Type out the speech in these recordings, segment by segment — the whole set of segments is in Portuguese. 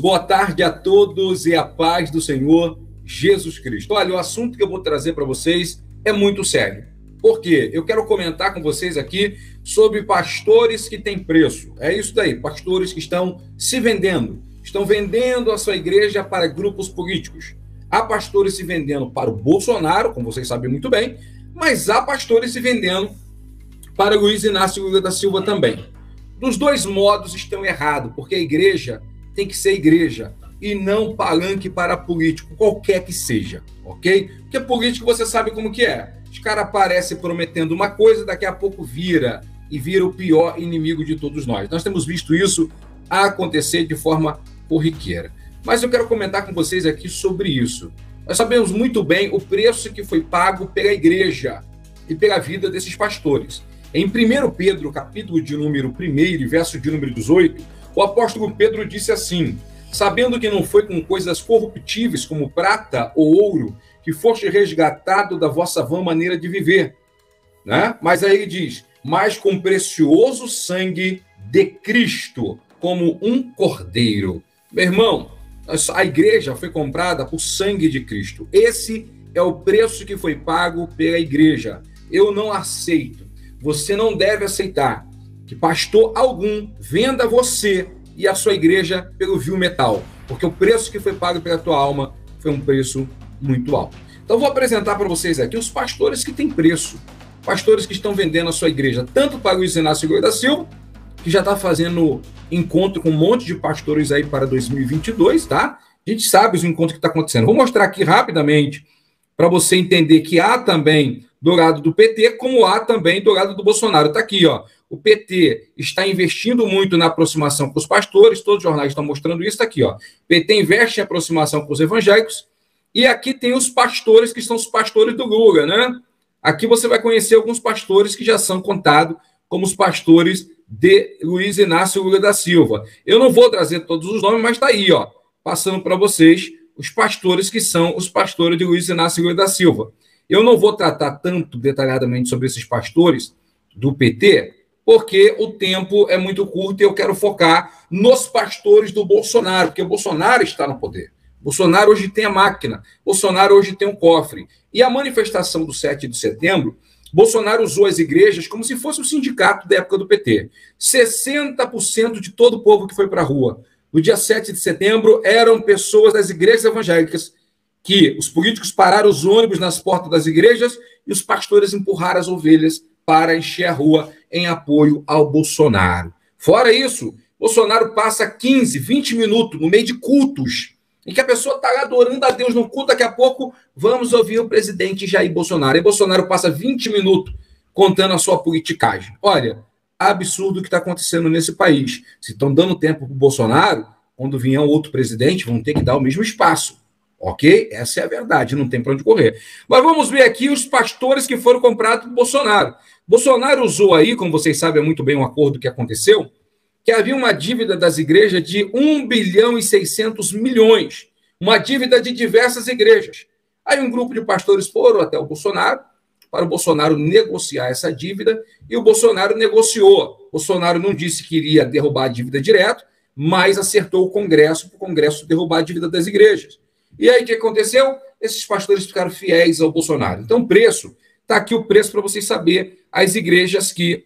boa tarde a todos e a paz do Senhor Jesus Cristo. Olha, o assunto que eu vou trazer para vocês é muito sério. Por quê? Eu quero comentar com vocês aqui sobre pastores que têm preço. É isso daí, pastores que estão se vendendo. Estão vendendo a sua igreja para grupos políticos. Há pastores se vendendo para o Bolsonaro, como vocês sabem muito bem, mas há pastores se vendendo para Luiz Inácio Lula da Silva também. Dos dois modos estão errados, porque a igreja tem que ser igreja e não palanque para político, qualquer que seja, ok? Porque político você sabe como que é. Os caras aparecem prometendo uma coisa, daqui a pouco vira o pior inimigo de todos nós. Nós temos visto isso acontecer de forma corriqueira. Mas eu quero comentar com vocês aqui sobre isso. Nós sabemos muito bem o preço que foi pago pela igreja e pela vida desses pastores. Em 1 Pedro, capítulo de número 1, verso de número 18, o apóstolo Pedro disse assim: sabendo que não foi com coisas corruptíveis como prata ou ouro que foste resgatado da vossa vã maneira de viver, né? Mas aí ele diz, mas com precioso sangue de Cristo, como um cordeiro. Meu irmão, a igreja foi comprada por sangue de Cristo. Esse é o preço que foi pago pela igreja. Eu não aceito. Você não deve aceitar que pastor algum venda você e a sua igreja pelo vil metal, porque o preço que foi pago pela tua alma foi um preço muito alto. Então vou apresentar para vocês aqui os pastores que têm preço, pastores que estão vendendo a sua igreja, tanto para Luiz Inácio Lula da Silva, que já está fazendo encontro com um monte de pastores aí para 2022, tá? A gente sabe os encontros que está acontecendo. Vou mostrar aqui rapidamente para você entender que há também do lado do PT, como há também do lado do Bolsonaro. Está aqui, ó. O PT está investindo muito na aproximação com os pastores, todos os jornais estão mostrando isso, está aqui, ó. O PT investe em aproximação com os evangélicos, e aqui tem os pastores que são os pastores do Lula, né? Aqui você vai conhecer alguns pastores que já são contados como os pastores de Luiz Inácio Lula da Silva. Eu não vou trazer todos os nomes, mas está aí, ó, passando para vocês os pastores que são os pastores de Luiz Inácio Lula da Silva. Eu não vou tratar tanto detalhadamente sobre esses pastores do PT, porque o tempo é muito curto e eu quero focar nos pastores do Bolsonaro, porque o Bolsonaro está no poder. O Bolsonaro hoje tem a máquina, o Bolsonaro hoje tem um cofre. E a manifestação do 7 de setembro, Bolsonaro usou as igrejas como se fosse o sindicato da época do PT. 60% de todo o povo que foi para a rua no dia 7 de setembro eram pessoas das igrejas evangélicas, que os políticos pararam os ônibus nas portas das igrejas e os pastores empurraram as ovelhas para encher a rua em apoio ao Bolsonaro. Fora isso, Bolsonaro passa 15, 20 minutos no meio de cultos, em que a pessoa está lá adorando a Deus no culto, daqui a pouco vamos ouvir o presidente Jair Bolsonaro. E Bolsonaro passa 20 minutos contando a sua politicagem. Olha, absurdo o que está acontecendo nesse país. Se estão dando tempo para o Bolsonaro, quando vier um outro presidente, vão ter que dar o mesmo espaço. Ok? Essa é a verdade, não tem para onde correr. Mas vamos ver aqui os pastores que foram comprados por Bolsonaro. Bolsonaro usou aí, como vocês sabem muito bem, um acordo que aconteceu, que havia uma dívida das igrejas de 1 bilhão e 600 milhões, uma dívida de diversas igrejas. Aí um grupo de pastores foram até o Bolsonaro, para o Bolsonaro negociar essa dívida, e o Bolsonaro negociou. O Bolsonaro não disse que iria derrubar a dívida direto, mas acertou o Congresso, para o Congresso derrubar a dívida das igrejas. E aí o que aconteceu? Esses pastores ficaram fiéis ao Bolsonaro. Então o preço, está aqui o preço para vocês saberem, as igrejas que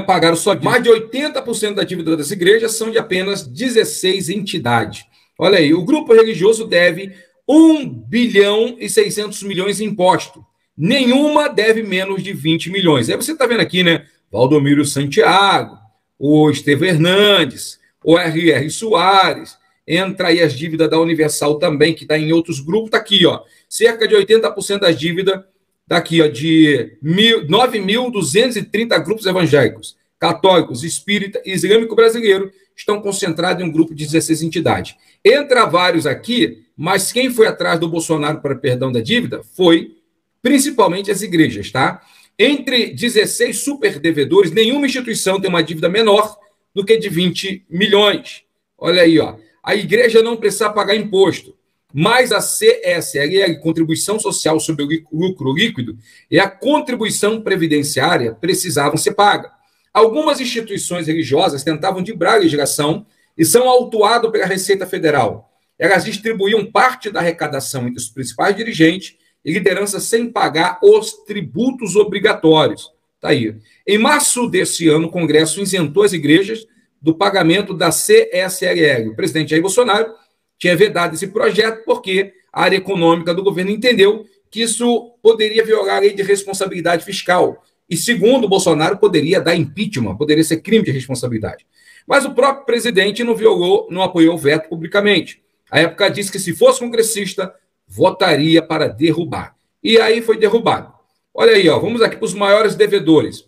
pagaram só dívida. Mais de 80% da dívida das igrejas são de apenas 16 entidades. Olha aí, o grupo religioso deve 1 bilhão e 600 milhões em imposto. Nenhuma deve menos de 20 milhões. Aí você está vendo aqui, né? Valdomiro Santiago, o Estevão Hernandes, o R.R. Soares, entra aí as dívidas da Universal também, que está em outros grupos, está aqui, ó. Cerca de 80% das dívidas daqui, ó, de 9.230 grupos evangélicos, católicos, espírita e islâmico brasileiro estão concentrados em um grupo de 16 entidades. Entra vários aqui, mas quem foi atrás do Bolsonaro para perdão da dívida foi principalmente as igrejas, tá? Entre 16 superdevedores, nenhuma instituição tem uma dívida menor do que de 20 milhões. Olha aí, ó. A igreja não precisa pagar imposto. Mas a CSLL, Contribuição Social sobre o Lucro Líquido, e a contribuição previdenciária precisavam ser pagas. Algumas instituições religiosas tentavam driblar a legislação e são autuados pela Receita Federal. Elas distribuíam parte da arrecadação entre os principais dirigentes e lideranças sem pagar os tributos obrigatórios. Tá aí. Em março desse ano, o Congresso isentou as igrejas do pagamento da CSLL. O presidente Jair Bolsonaro tinha vedado esse projeto porque a área econômica do governo entendeu que isso poderia violar a lei de responsabilidade fiscal. E, segundo Bolsonaro, poderia dar impeachment, poderia ser crime de responsabilidade. Mas o próprio presidente não apoiou o veto publicamente. À época disse que, se fosse congressista, votaria para derrubar. E aí foi derrubado. Olha aí, ó, vamos aqui para os maiores devedores.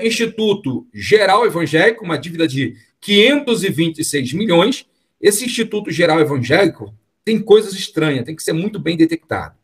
Instituto Geral Evangélico, uma dívida de 526 milhões. Esse Instituto Geral Evangélico tem coisas estranhas, tem que ser muito bem detectado.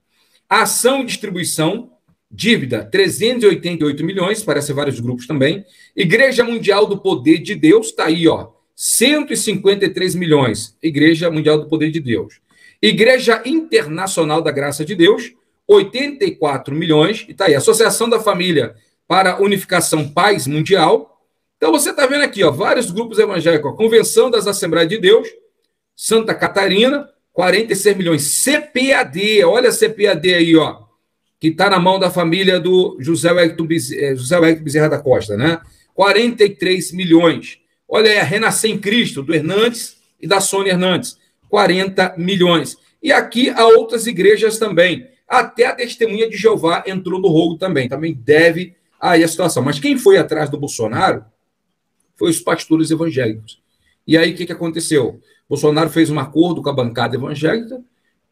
Ação e distribuição, dívida 388 milhões, parece vários grupos também. Igreja Mundial do Poder de Deus, está aí, ó, 153 milhões. Igreja Mundial do Poder de Deus. Igreja Internacional da Graça de Deus, 84 milhões. E está aí, Associação da Família para a Unificação Paz Mundial. Então você está vendo aqui, ó, vários grupos evangélicos. Convenção das Assembleias de Deus, Santa Catarina, 46 milhões. CPAD, olha a CPAD aí, ó, que está na mão da família do José Wellington Bezerra da Costa, né? 43 milhões. Olha aí, a Renascer em Cristo, do Hernandes e da Sônia Hernandes, 40 milhões. E aqui há outras igrejas também. Até a Testemunha de Jeová entrou no rolo também deve aí a situação. Mas quem foi atrás do Bolsonaro foi os pastores evangélicos. E aí o que aconteceu? Bolsonaro fez um acordo com a bancada evangélica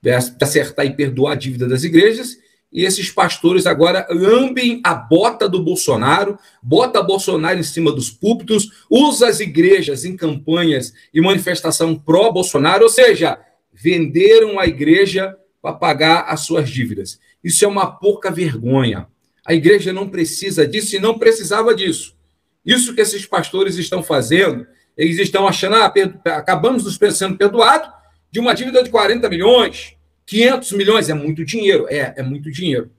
para acertar e perdoar a dívida das igrejas, e esses pastores agora lambem a bota do Bolsonaro, bota Bolsonaro em cima dos púlpitos, usa as igrejas em campanhas e manifestação pró-Bolsonaro, ou seja, venderam a igreja para pagar as suas dívidas. Isso é uma pouca vergonha. A igreja não precisa disso e não precisava disso. Isso que esses pastores estão fazendo, eles estão achando, acabamos nos sendo perdoados de uma dívida de 40 milhões, 500 milhões, é muito dinheiro, é muito dinheiro.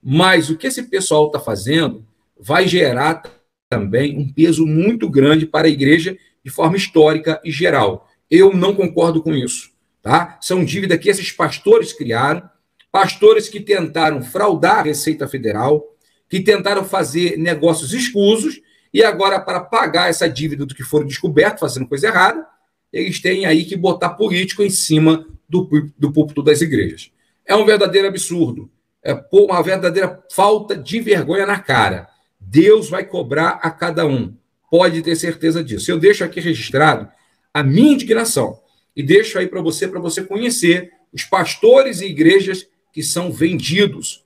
Mas o que esse pessoal está fazendo vai gerar também um peso muito grande para a igreja de forma histórica e geral. Eu não concordo com isso, tá? São dívidas que esses pastores criaram, pastores que tentaram fraudar a Receita Federal, que tentaram fazer negócios escusos, e agora, para pagar essa dívida do que foram descobertos, fazendo coisa errada, eles têm aí que botar político em cima do púlpito das igrejas. É um verdadeiro absurdo. É uma verdadeira falta de vergonha na cara. Deus vai cobrar a cada um. Pode ter certeza disso. Eu deixo aqui registrado a minha indignação e deixo aí para você conhecer os pastores e igrejas que são vendidos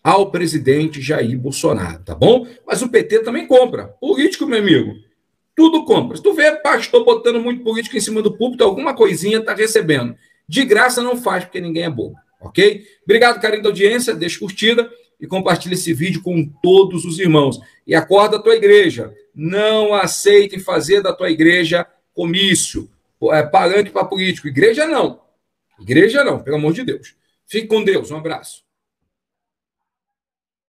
ao presidente Jair Bolsonaro, tá bom? Mas o PT também compra. Político, meu amigo, tudo compra. Se tu vê pastor botando muito político em cima do púlpito, alguma coisinha tá recebendo. De graça não faz, porque ninguém é bobo, ok? Obrigado, carinho da audiência, deixa curtida e compartilha esse vídeo com todos os irmãos. E acorda a tua igreja. Não aceite fazer da tua igreja comício, palanque para político. Igreja não, pelo amor de Deus. Fique com Deus, um abraço.